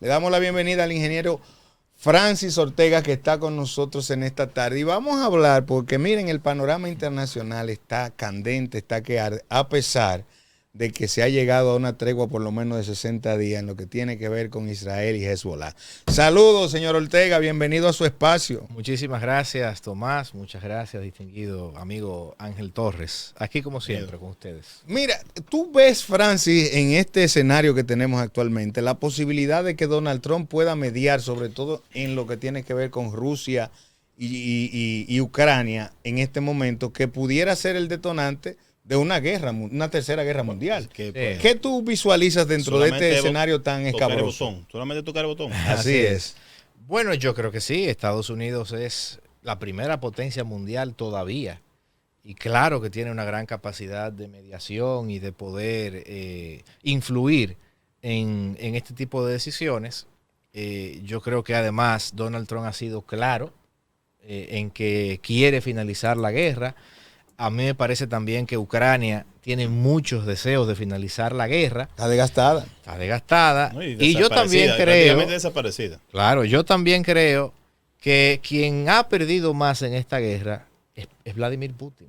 Le damos la bienvenida al ingeniero Francis Ortega, que está con nosotros en esta tarde. Y vamos a hablar, porque miren, el panorama internacional está candente, está que arde, a pesar de que se ha llegado a una tregua por lo menos de 60 días en lo que tiene que ver con Israel y Hezbollah. Saludos, señor Ortega, bienvenido a su espacio. Muchísimas gracias, Tomás. Muchas gracias, distinguido amigo Ángel Torres. Aquí, como siempre, con ustedes. Mira, tú ves, Francis, en este escenario que tenemos actualmente, la posibilidad de que Donald Trump pueda mediar, sobre todo en lo que tiene que ver con Rusia y Ucrania en este momento, que pudiera ser el detonante de una guerra, una tercera guerra mundial. ¿Qué tú visualizas dentro de este escenario tan escabroso? Solamente tocar el botón. Así es. Bueno, yo creo que sí. Estados Unidos es la primera potencia mundial todavía. Y claro que tiene una gran capacidad de mediación y de poder influir en este tipo de decisiones. Yo creo que además Donald Trump ha sido claro en que quiere finalizar la guerra. A mí me parece también que Ucrania tiene muchos deseos de finalizar la guerra. Está desgastada. Está desgastada. No, y yo también creo... desaparecida. Claro, yo también creo que quien ha perdido más en esta guerra es Vladimir Putin.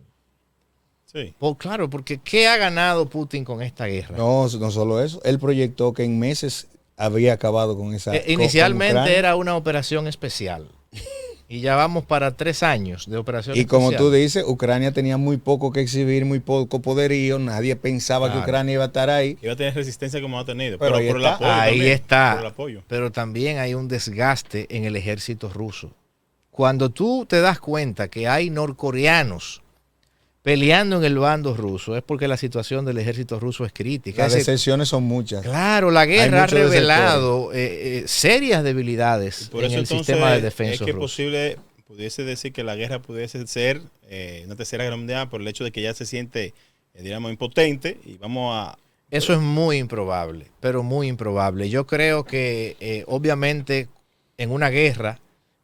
Sí. Claro, porque ¿qué ha ganado Putin con esta guerra? No solo eso. Él proyectó que en meses había acabado con esa... Inicialmente era una operación especial. Y ya vamos para 3 años de operación especial. Y como especial. tú dices, Ucrania tenía muy poco que exhibir, muy poco poderío. Nadie pensaba que Ucrania iba a estar ahí. Iba a tener resistencia como ha tenido. Pero por el apoyo ahí también, está. por el apoyo. Pero también hay un desgaste en el ejército ruso. Cuando tú te das cuenta que hay norcoreanos peleando en el bando ruso, es porque la situación del ejército ruso es crítica. Las decepciones son muchas. Claro, la guerra ha revelado serias debilidades en el sistema de defensa ruso. Pudiese decir que la guerra pudiese ser una tercera guerra mundial por el hecho de que ya se siente, digamos, impotente y vamos a... Eso es muy improbable, pero muy improbable. Yo creo que obviamente en una guerra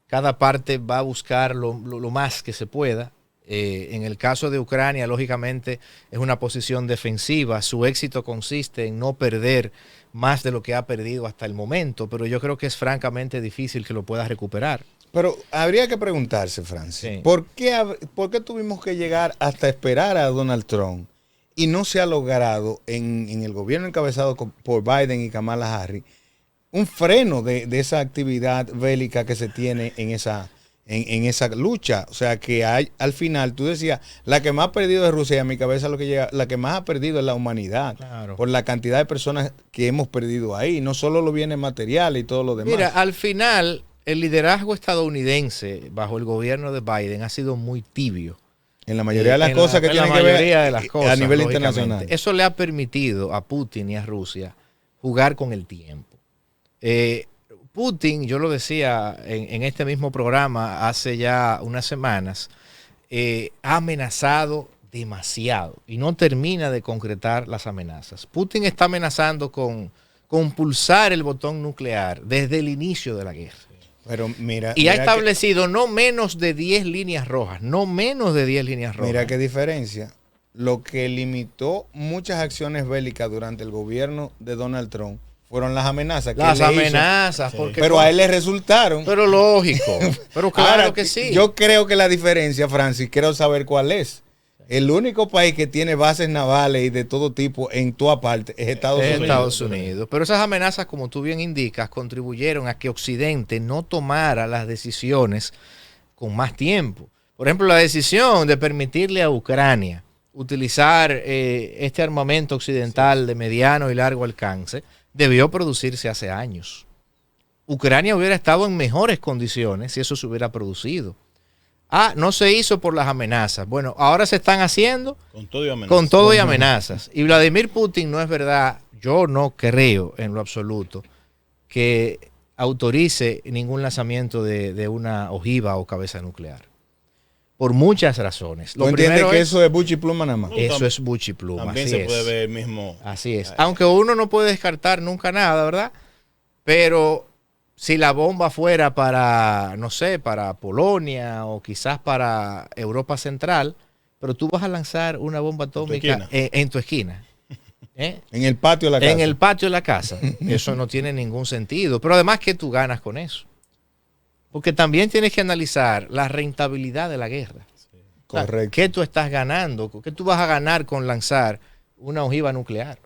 cada parte va a buscar lo más que se pueda. En el caso de Ucrania, lógicamente, es una posición defensiva. Su éxito consiste en no perder más de lo que ha perdido hasta el momento, pero yo creo que es francamente difícil que lo pueda recuperar. Pero habría que preguntarse, Francis, Sí. ¿por qué tuvimos que llegar hasta esperar a Donald Trump y no se ha logrado en el gobierno encabezado por Biden y Kamala Harris un freno de esa actividad bélica que se tiene en esa lucha? O sea, que hay, al final, tú decías, la que más ha perdido es Rusia, y a mi cabeza lo que llega, la que más ha perdido es la humanidad, Claro. Por la cantidad de personas que hemos perdido ahí, no solo los bienes materiales y todo lo demás. Mira, al final, el liderazgo estadounidense bajo el gobierno de Biden ha sido muy tibio. En la mayoría de las cosas que tienen que ver a nivel internacional. Eso le ha permitido a Putin y a Rusia jugar con el tiempo. Putin, yo lo decía en este mismo programa hace ya unas semanas, ha amenazado demasiado y no termina de concretar las amenazas. Putin está amenazando con pulsar el botón nuclear desde el inicio de la guerra. Pero mira, y ha establecido no menos de 10 líneas rojas, no menos de 10 líneas rojas. Mira qué diferencia. Lo que limitó muchas acciones bélicas durante el gobierno de Donald Trump fueron las amenazas. Las amenazas. Porque pero a él le resultaron. Pero lógico. Pero claro Ahora, que sí. Yo creo que la diferencia, Francis, quiero saber cuál es. El único país que tiene bases navales y de todo tipo en toda parte es Estados Unidos. Pero esas amenazas, como tú bien indicas, contribuyeron a que Occidente no tomara las decisiones con más tiempo. Por ejemplo, la decisión de permitirle a Ucrania utilizar este armamento occidental de mediano y largo alcance debió producirse hace años. Ucrania hubiera estado en mejores condiciones si eso se hubiera producido. No se hizo por las amenazas. Bueno, ahora se están haciendo con todo y amenazas. Con todo y amenazas. Y Vladimir Putin, no es verdad, yo no creo en lo absoluto que autorice ningún lanzamiento de una ojiva o cabeza nuclear. Por muchas razones. ¿Tú entiendes que eso es buchi pluma nada más? Eso es buchi pluma. También se puede ver el mismo. Así es. Aunque uno no puede descartar nunca nada, ¿verdad? Pero si la bomba fuera para, no sé, para Polonia o quizás para Europa Central, pero tú vas a lanzar una bomba atómica en tu esquina. En el patio de la casa. En el patio de la casa. Eso no tiene ningún sentido. Pero además, ¿qué tú ganas con eso? Porque también tienes que analizar la rentabilidad de la guerra. Correcto. ¿Qué tú estás ganando? ¿Qué tú vas a ganar con lanzar una ojiva nuclear?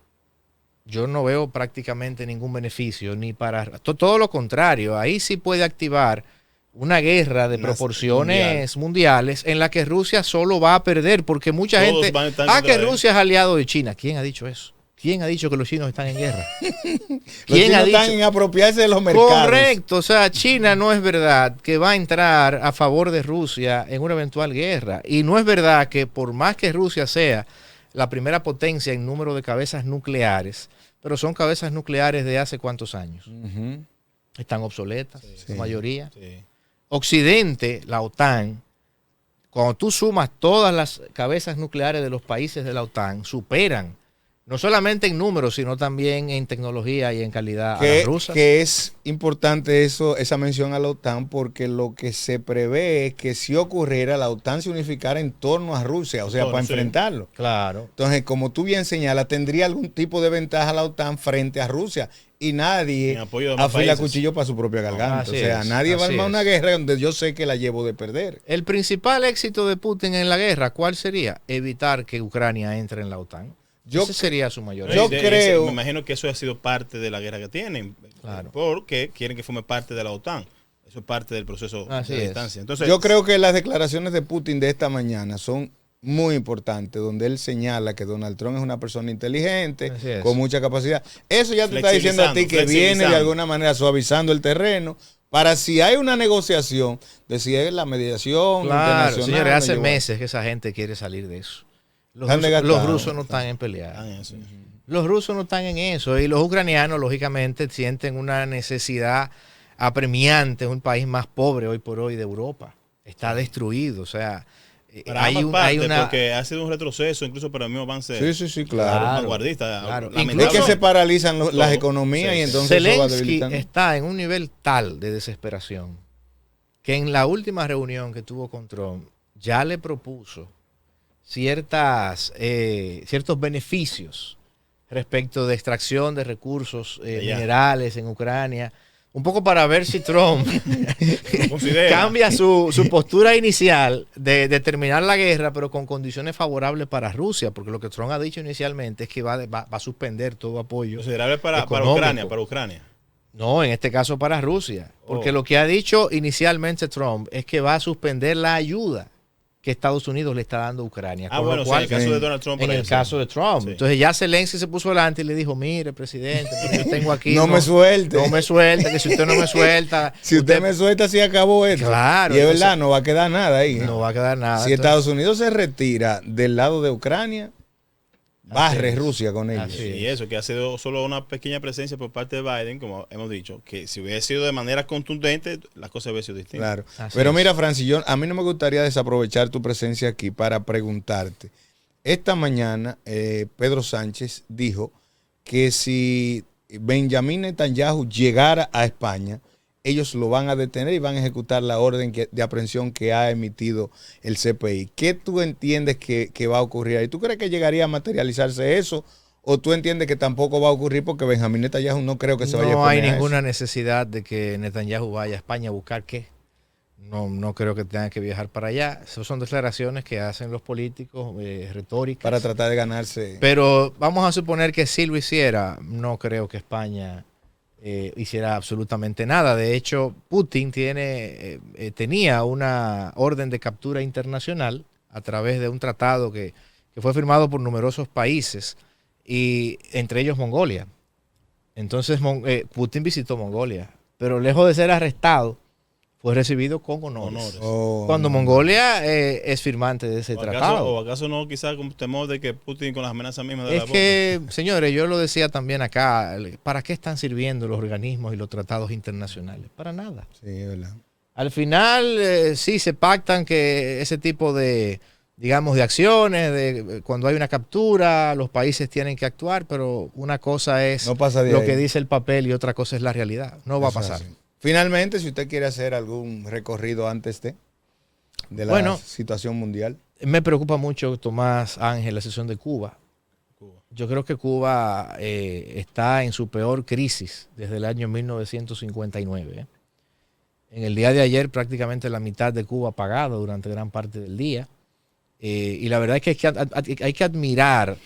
Yo no veo prácticamente ningún beneficio, ni para... Todo lo contrario, ahí sí puede activar una guerra de proporciones mundiales en la que Rusia solo va a perder, porque mucha Todos gente... van a estar que Rusia es aliado de China. ¿Quién ha dicho eso? ¿Quién ha dicho que los chinos están en guerra? ¿Quién ha dicho? Están en apropiarse de los mercados. Correcto, o sea, China no es verdad que va a entrar a favor de Rusia en una eventual guerra. Y no es verdad que por más que Rusia sea la primera potencia en número de cabezas nucleares, pero son cabezas nucleares de hace cuántos años. Están obsoletas, la mayoría. Sí. Occidente, la OTAN, cuando tú sumas todas las cabezas nucleares de los países de la OTAN, superan no solamente en números, sino también en tecnología y en calidad a las rusas. Que es importante esa mención a la OTAN, porque lo que se prevé es que si ocurriera, la OTAN se unificara en torno a Rusia, o sea, para enfrentarlo. Claro. Entonces, como tú bien señalas, tendría algún tipo de ventaja la OTAN frente a Rusia. Y nadie afila cuchillo para su propia garganta. O sea, nadie va a armar una guerra donde yo sé que la llevo de perder. El principal éxito de Putin en la guerra, ¿cuál sería? Evitar que Ucrania entre en la OTAN. Ese sería su mayor éxito. Yo creo... Me imagino que eso ha sido parte de la guerra que tienen. Claro. Porque quieren que forme parte de la OTAN. Eso es parte del proceso de distancia. Entonces, yo creo que las declaraciones de Putin de esta mañana son muy importante, donde él señala que Donald Trump es una persona inteligente, con mucha capacidad. Eso ya te está diciendo a ti que viene de alguna manera suavizando el terreno para si hay una negociación, de si es la mediación internacional. Señores, hace meses que esa gente quiere salir de eso. Los rusos no están en pelear. Los rusos no están en eso. Y los ucranianos, lógicamente, sienten una necesidad apremiante. Es un país más pobre hoy por hoy de Europa. Está destruido. O sea, hay porque ha sido un retroceso, incluso para el mismo avance. Sí, claro. Vanguardista. Claro. Es que se paralizan las economías y entonces Zelensky está en un nivel tal de desesperación que en la última reunión que tuvo con Trump ya le propuso ciertos beneficios respecto de extracción de recursos minerales en Ucrania, un poco para ver si Trump cambia su postura inicial de terminar la guerra, pero con condiciones favorables para Rusia, porque lo que Trump ha dicho inicialmente es que va a suspender todo apoyo considerable para Ucrania. No, en este caso para Rusia, porque lo que ha dicho inicialmente Trump es que va a suspender la ayuda que Estados Unidos le está dando a Ucrania. Bueno, en el caso de Donald Trump. En el caso de Trump. Sí. Entonces ya Zelensky se puso delante y le dijo, mire, presidente, yo tengo aquí... No me suelte, que si usted no me suelta... si usted me suelta, sí acabó esto. Claro. Y es verdad, no va a quedar nada ahí. No va a quedar nada. Si Estados Unidos se retira del lado de Ucrania, barre Rusia con ellos. Y eso, que ha sido solo una pequeña presencia por parte de Biden, como hemos dicho, que si hubiera sido de manera contundente, las cosas hubiesen sido distintas. Claro. Pero mira, Francis, a mí no me gustaría desaprovechar tu presencia aquí para preguntarte. Esta mañana, Pedro Sánchez dijo que si Benjamín Netanyahu llegara a España, ellos lo van a detener y van a ejecutar la orden de aprehensión que ha emitido el CPI. ¿Qué tú entiendes que va a ocurrir ahí? ¿Tú crees que llegaría a materializarse eso? ¿O tú entiendes que tampoco va a ocurrir porque Benjamín Netanyahu no creo que se vaya a poner? No hay ninguna necesidad de que Netanyahu vaya a España a buscar qué. No creo que tenga que viajar para allá. Esas son declaraciones que hacen los políticos, retóricas. Para tratar de ganarse. Pero vamos a suponer que si lo hiciera, no creo que España... hiciera absolutamente nada. De hecho, Putin tenía una orden de captura internacional a través de un tratado que fue firmado por numerosos países, y entre ellos Mongolia. Entonces Putin visitó Mongolia, pero lejos de ser arrestado, fue recibido con honores. Cuando Mongolia es firmante de ese tratado. ¿O acaso no, quizás con temor de que Putin con las amenazas mismas de la bomba? Es que, señores, yo lo decía también acá, ¿para qué están sirviendo los organismos y los tratados internacionales? Para nada. Sí, es verdad. Al final, sí se pactan que ese tipo de, digamos, de acciones, cuando hay una captura, los países tienen que actuar, pero una cosa es lo que dice el papel y otra cosa es la realidad. No va a pasar. Finalmente, si usted quiere hacer algún recorrido antes de la situación mundial. Me preocupa mucho, Tomás Ángel, la sesión de Cuba. Yo creo que Cuba está en su peor crisis desde el año 1959. En el día de ayer prácticamente la mitad de Cuba apagado durante gran parte del día. Y la verdad es que hay que admirar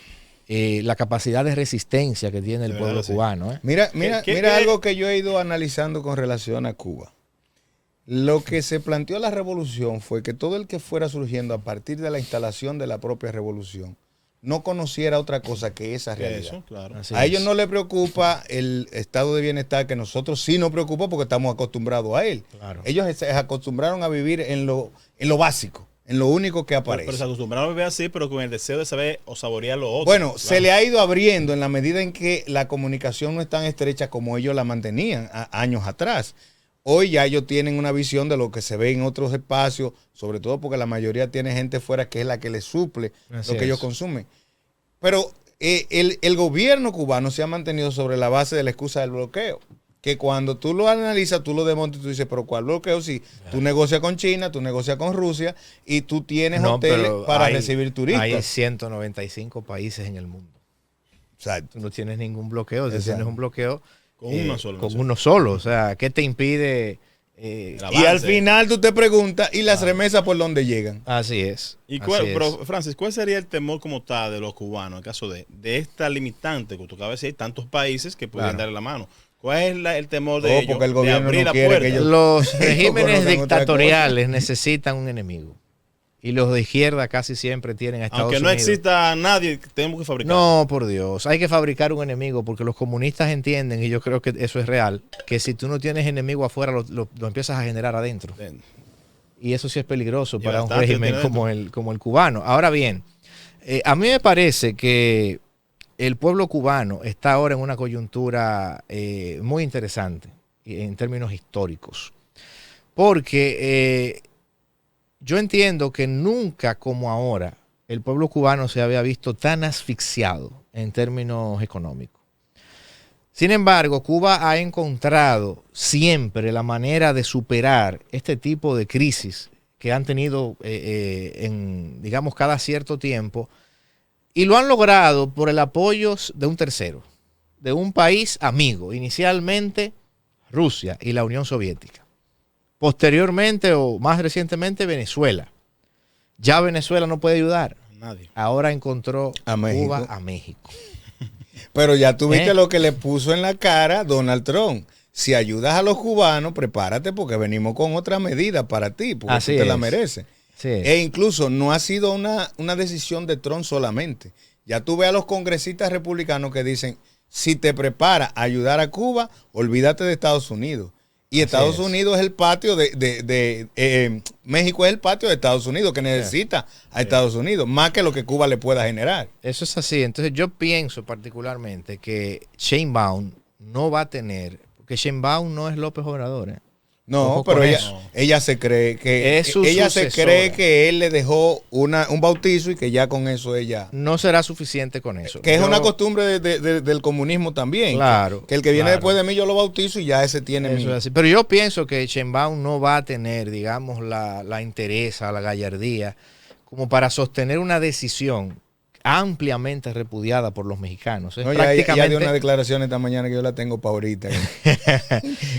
la capacidad de resistencia que tiene el pueblo cubano. Mira algo que yo he ido analizando con relación a Cuba. Lo que se planteó la revolución fue que todo el que fuera surgiendo a partir de la instalación de la propia revolución no conociera otra cosa que esa realidad. Eso, claro. A ellos no les preocupa el estado de bienestar que nosotros sí nos preocupa porque estamos acostumbrados a él. Claro. Ellos se acostumbraron a vivir en lo básico, en lo único que aparece. Pero se acostumbraron a vivir así, pero con el deseo de saber o saborear lo otro. Bueno, claro. se le ha ido abriendo en la medida en que la comunicación no es tan estrecha como ellos la mantenían años atrás. Hoy ya ellos tienen una visión de lo que se ve en otros espacios, sobre todo porque la mayoría tiene gente fuera que es la que les suple lo que ellos consumen. Pero el gobierno cubano se ha mantenido sobre la base de la excusa del bloqueo. Que cuando tú lo analizas, tú lo desmontas y tú dices, pero ¿cuál bloqueo? Si tú negocias con China, tú negocias con Rusia y tú tienes hoteles para recibir turistas. Hay 195 países en el mundo. Exacto. Tú no tienes ningún bloqueo, tú tienes un bloqueo con uno solo. O sea, ¿qué te impide? Y al final tú te preguntas, ¿y las remesas por dónde llegan? Así es. Pero, Francis, ¿cuál sería el temor como tal de los cubanos en el caso de esta limitante que tú acabas de decir? Hay tantos países que pueden darle la mano. ¿Cuál es el temor de ellos? Porque el gobierno de abrir no quiere que ellos, los regímenes dictatoriales necesitan un enemigo. Y los de izquierda casi siempre tienen a Estados Unidos. Aunque no exista nadie, tenemos que fabricar. No, por Dios. Hay que fabricar un enemigo porque los comunistas entienden, y yo creo que eso es real, que si tú no tienes enemigo afuera, lo empiezas a generar adentro. Y eso sí es peligroso para un régimen como el cubano. Ahora bien, a mí me parece que el pueblo cubano está ahora en una coyuntura muy interesante en términos históricos. Porque yo entiendo que nunca como ahora el pueblo cubano se había visto tan asfixiado en términos económicos. Sin embargo, Cuba ha encontrado siempre la manera de superar este tipo de crisis que han tenido digamos, cada cierto tiempo. Y lo han logrado por el apoyo de un tercero, de un país amigo, inicialmente Rusia y la Unión Soviética. Posteriormente o más recientemente Venezuela. Ya Venezuela no puede ayudar. Nadie. Ahora encontró Cuba a México. Pero ya tú viste lo que le puso en la cara Donald Trump. Si ayudas a los cubanos, prepárate porque venimos con otra medida para ti, porque tú te la mereces. Sí. E incluso no ha sido una decisión de Trump solamente. Ya tú ves a los congresistas republicanos que dicen, si te preparas a ayudar a Cuba, olvídate de Estados Unidos. Y Estados Unidos es el patio México es el patio de Estados Unidos que necesita a Estados Unidos, más que lo que Cuba le pueda generar. Eso es así. Entonces yo pienso particularmente que Sheinbaum no va a tener, porque Sheinbaum no es López Obrador, No, pero ella se cree que él le dejó un bautizo y que ya con eso ella no será suficiente con eso. Que es una costumbre del comunismo también. Claro. Que el que viene después de mí yo lo bautizo y ya ese tiene eso es así. Pero yo pienso que Sheinbaum no va a tener, digamos, la entereza, la gallardía como para sostener una decisión ampliamente repudiada por los mexicanos. No, ya dio una declaración esta mañana que yo la tengo para ahorita.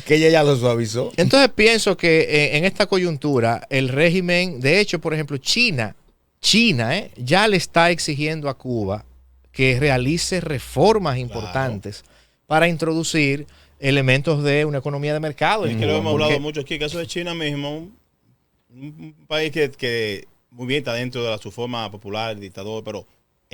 Que ella ya lo suavizó. Entonces pienso que en esta coyuntura el régimen, de hecho, por ejemplo, China ya le está exigiendo a Cuba que realice reformas importantes para introducir elementos de una economía de mercado. Es que lo hemos hablado mucho aquí, el caso de China mismo, un país que muy bien está dentro de su forma popular, dictador, pero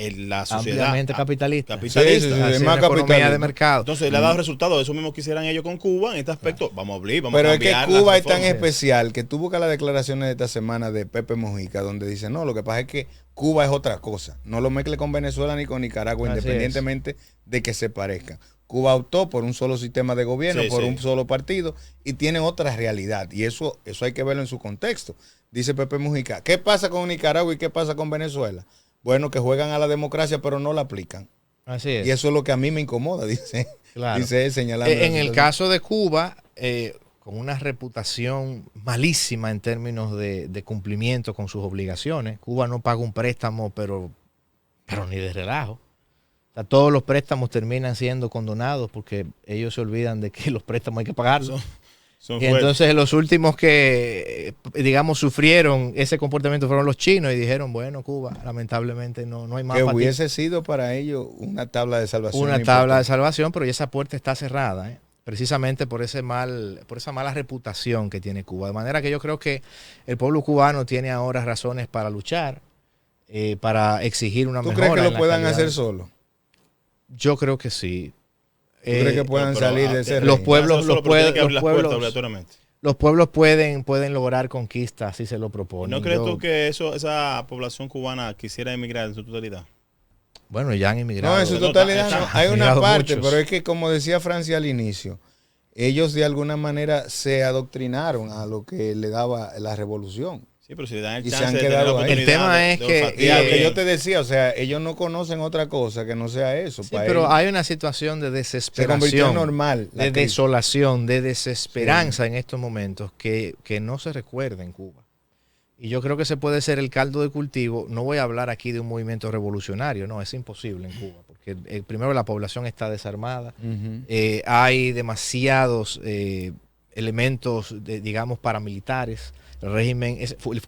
en la sociedad ampliamente capitalista. Sí, es más economía de mercado. Entonces le ha dado resultados. Eso mismo quisieran ellos con Cuba en este aspecto. Vamos a abrir, vamos a cambiar. Pero es que Cuba es tan especial que tú buscas las declaraciones de esta semana de Pepe Mujica, donde dice, no, lo que pasa es que Cuba es otra cosa. No lo mezcle con Venezuela ni con Nicaragua, independientemente de que se parezcan. Cuba optó por un solo sistema de gobierno, un solo partido, y tiene otra realidad. Y eso hay que verlo en su contexto. Dice Pepe Mujica, ¿qué pasa con Nicaragua y qué pasa con Venezuela? Bueno, que juegan a la democracia, pero no la aplican. Así es. Y eso es lo que a mí me incomoda, dice él, señalando. En el caso de Cuba, con una reputación malísima en términos de cumplimiento con sus obligaciones, Cuba no paga un préstamo, pero ni de relajo. sea, todos los préstamos terminan siendo condonados porque ellos se olvidan de que los préstamos hay que pagarlos. Son Y entonces los últimos que, digamos, sufrieron ese comportamiento fueron los chinos y dijeron, bueno, Cuba, lamentablemente no hay más. Que para ti. hubiese sido para ellos una tabla de salvación. Una tabla de salvación, pero ya esa puerta está cerrada, ¿eh? Precisamente por esa mala reputación que tiene Cuba. De manera que yo creo que el pueblo cubano tiene ahora razones para luchar, para exigir una mejora. ¿Tú crees que en lo la puedan calidad? hacer solo? Yo creo que sí. ¿Tú crees que puedan salir de ese los reino? pueblos, los pueblos pueden lograr conquistas si se lo proponen. ¿No crees tú que esa población cubana quisiera emigrar en su totalidad? Bueno, ya han emigrado. No, en su totalidad no. Hay una emigrado parte, muchos. pero es que como decía Francia al inicio, ellos de alguna manera se adoctrinaron a lo que le daba la revolución. Sí, pero si le dan el Y se chance han de tener quedado la ahí. oportunidad El tema es de que- olfatear Y lo que bien. yo te decía, o sea, ellos no conocen otra cosa que no sea eso. Sí, Para pero ellos hay una situación de se convirtió desesperación, en normal. la de crisis. desolación, de desesperanza en estos momentos que no se recuerda en Cuba. Y yo creo que ese puede ser el caldo de cultivo. No voy a hablar aquí de un movimiento revolucionario, no, es imposible en Cuba, porque primero la población está desarmada, Ujú. hay demasiados elementos, digamos, paramilitares. El régimen,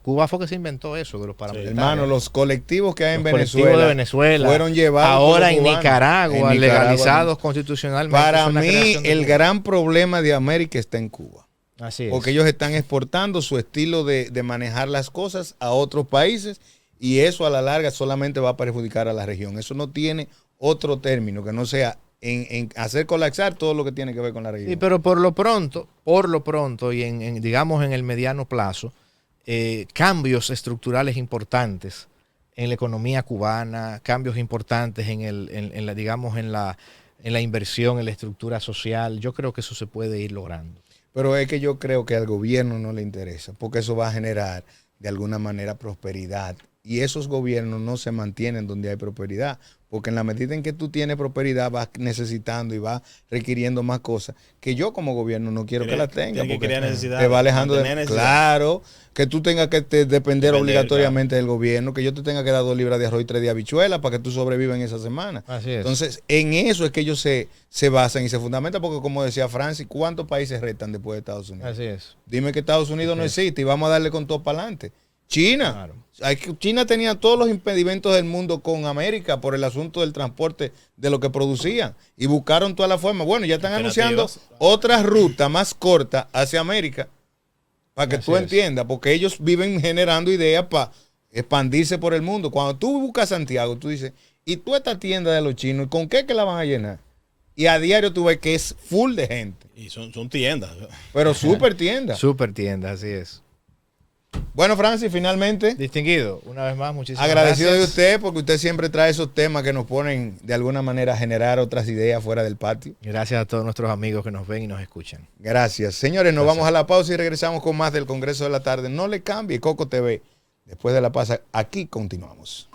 Cuba fue que se inventó eso de los paramilitares. Hermano, los colectivos que hay en Los colectivos de Venezuela fueron llevados por ahora los en cubanos. Nicaragua, En Nicaragua. legalizados constitucionalmente. Para Es una mí, creación de el Cuba. gran problema de América está en Cuba. Así es. Porque ellos están exportando su estilo de manejar las cosas a otros países y eso a la larga solamente va a perjudicar a la región. Eso no tiene otro término que no sea en hacer colapsar todo lo que tiene que ver con la región. Sí, pero por lo pronto y digamos en el mediano plazo, cambios estructurales importantes en la economía cubana, cambios importantes en la inversión, en la estructura social, yo creo que eso se puede ir logrando. Pero es que yo creo que al gobierno no le interesa, porque eso va a generar de alguna manera prosperidad. Y esos gobiernos no se mantienen donde hay prosperidad, porque en la medida en que tú tienes prosperidad vas necesitando y vas requiriendo más cosas que yo como gobierno no quiero que las tenga. Tiene que Porque crear necesidad. te va alejando de... Mantener necesidad. Claro, que tú tengas que depender obligatoriamente claro. del gobierno, que yo te tenga que dar 2 libras de arroz y 3 de habichuela para que tú sobrevivas en esa semana. Así es. Entonces, en eso es que ellos se basan y se fundamentan, porque como decía Francis, ¿cuántos países restan después de Estados Unidos? Así es. Dime que Estados Unidos no existe y vamos a darle con todo para adelante. China. Claro. China tenía todos los impedimentos del mundo con América por el asunto del transporte de lo que producían y buscaron todas las formas. Bueno, ya están anunciando otra ruta más corta hacia América para que tú entiendas, porque ellos viven generando ideas para expandirse por el mundo. Cuando tú buscas Santiago, tú dices, ¿y tú esta tienda de los chinos, con qué que la van a llenar? Y a diario tú ves que es full de gente. Y son tiendas. Pero súper tienda. Super tienda, así es. Bueno, Francis, finalmente, Distinguido, una vez más, muchísimas agradecido de gracias. usted porque usted siempre trae esos temas que nos ponen de alguna manera a generar otras ideas fuera del patio. Gracias a todos nuestros amigos que nos ven y nos escuchan. Gracias. Señores, nos Gracias. vamos a la pausa y regresamos con más del Congreso de la Tarde. No le cambie, Coco TV. Después de la pausa, aquí continuamos.